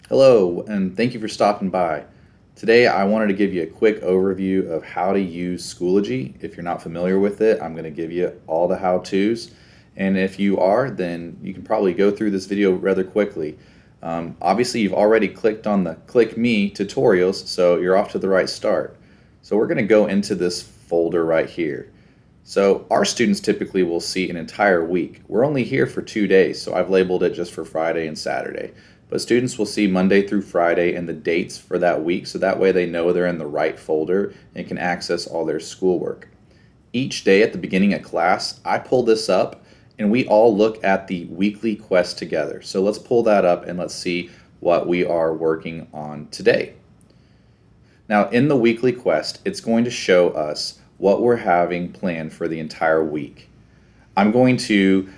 Hello, and thank you for stopping by. Today, I wanted to give you a quick overview of how to use Schoology. If you're not familiar with it, I'm going to give you all the how-tos. And if you are, then you can probably go through this video rather quickly. Obviously, you've already clicked on the Click Me tutorials, so you're off to the right start. So we're going to go into this folder right here. So our students typically will see an entire week. We're only here for 2 days, so I've labeled it just for Friday and Saturday. But students will see Monday through Friday and the dates for that week, so that way they know they're in the right folder and can access all their schoolwork. Each day at the beginning of class, I pull this up and we all look at the weekly quest together. So let's pull that up and let's see what we are working on today. Now in the weekly quest, it's going to show us what we're having planned for the entire week. I'm going to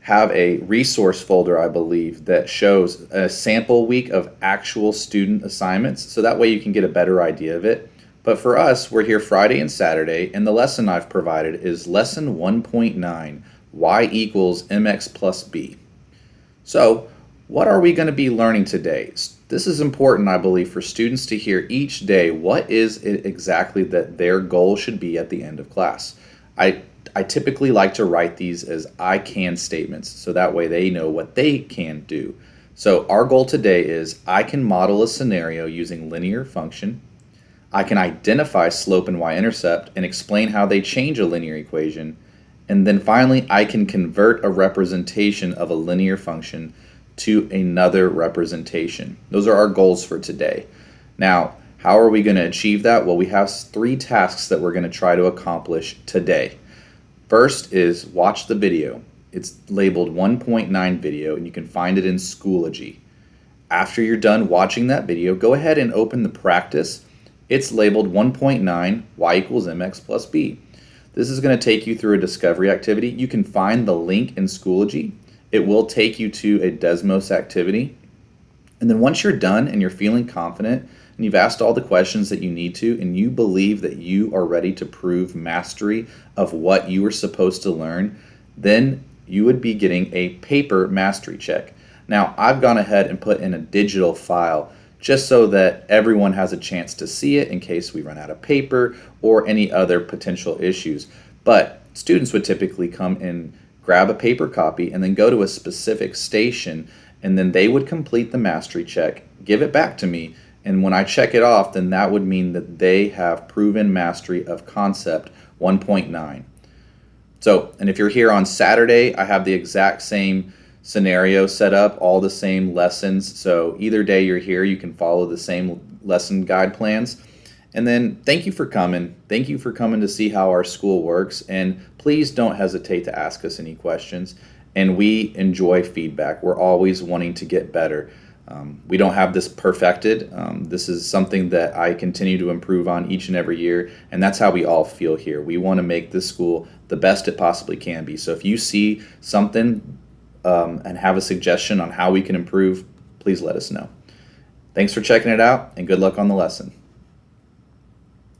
have a resource folder, I believe, that shows a sample week of actual student assignments, so that way you can get a better idea of it. But for us, we're here Friday and Saturday, and the lesson I've provided is lesson 1.9, y equals mx plus b. So what are we going to be learning today? This is important, I believe, for students to hear each day what is it exactly that their goal should be at the end of class. I typically like to write these as I can statements, so that way they know what they can do. So our goal today is I can model a scenario using linear function. I can identify slope and y-intercept and explain how they change a linear equation. And then finally, I can convert a representation of a linear function to another representation. Those are our goals for today. Now, how are we going to achieve that? Well, we have 3 tasks that we're going to try to accomplish today. First is watch the video. It's labeled 1.9 video, and you can find it in Schoology. After you're done watching that video, go ahead and open the practice. It's labeled 1.9 y equals mx plus b. This is going to take you through a discovery activity. You can find the link in Schoology. It will take you to a Desmos activity. And then once you're done and you're feeling confident and you've asked all the questions that you need to and you believe that you are ready to prove mastery of what you were supposed to learn, then you would be getting a paper mastery check. Now, I've gone ahead and put in a digital file just so that everyone has a chance to see it in case we run out of paper or any other potential issues. But students would typically come and grab a paper copy and then go to a specific station, and then they would complete the mastery check, give it back to me, and when I check it off, then that would mean that they have proven mastery of concept 1.9. So, and if you're here on Saturday, I have the exact same scenario set up, all the same lessons. So either day you're here, you can follow the same lesson guide plans. And then thank you for coming. Thank you for coming to see how our school works. And please don't hesitate to ask us any questions. And we enjoy feedback. We're always wanting to get better. We don't have this perfected. This is something that I continue to improve on each and every year. And that's how we all feel here. We want to make this school the best it possibly can be. So if you see something and have a suggestion on how we can improve, please let us know. Thanks for checking it out, and good luck on the lesson.